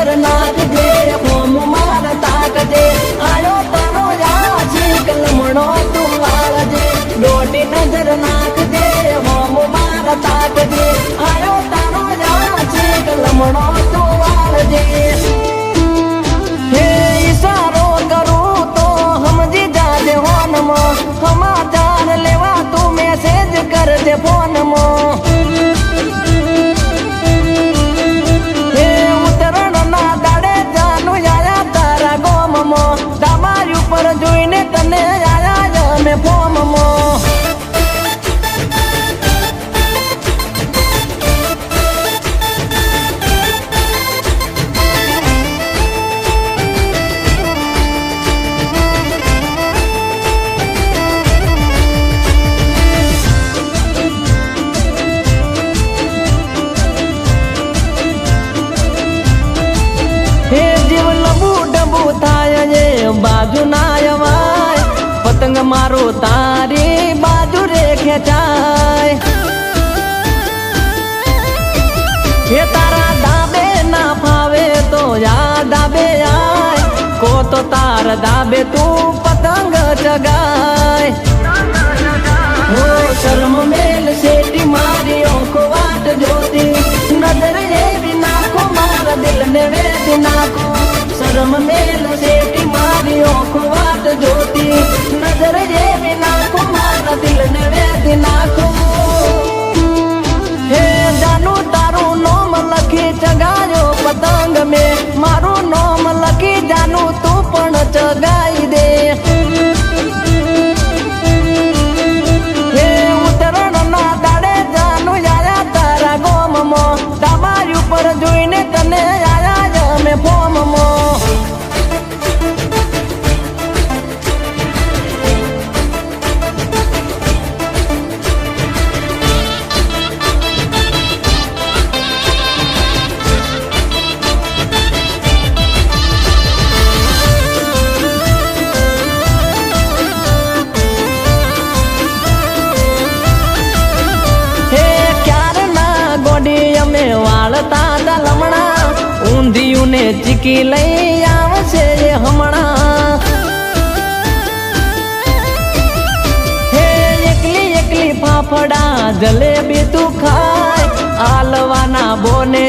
નજર નાખજે હોમ માર તાકજે આયો તારો યા છીક લમણો તું વાળજે દોઢી નજર નાખજે હોમ માર તાકજે આયો તારો યા છીક લમણો તું વાળજે હે ઈશારો કરું તો સમજી જાજે હોનમાં સમાચાર લેવા તું મેસેજ કરજે ફોનમાં તમારી ઉપર જોઈને તને આયા અમે ફોર્મમાં હે જીવ લબુ ડબુ થાય જે બાજુ ના અવાય પતંગ મારો તારી બાજુ રે ખેંચાય હે તારા દાબે ના ફાવે તો યા દાબે આય કો તો તાર દાબે તું પતંગ ચગાય હો શર્મ મેલ શેટી મારી ઓખો વાટ જોતી નજર એવી નાખો મારા દિલ ને વેચી નાખો શરમ મેલ શેટી મારી ઓખો વાટ જોતી નજર એવી નાખો મારા દિલ ને વેચી નાખો હે જાનું તારું નોમ લખી ચગાયો પતંગ મેં મારું નોમ લખી જાનું તું પણ ચગાઈ દે હે ઉતરણ ના દાડે જાનું આયા તારા ગોમમાં તમારી ઉપર જોઈને તને આયા અમે ફોર્મમાં અમે વાળતા હતા લમણા ઊંધિયું ને ચીકી લઈ આવશે હમણાં હે એકલી એકલી ફાફડા જલેબી તું ખાય આલવાના બોને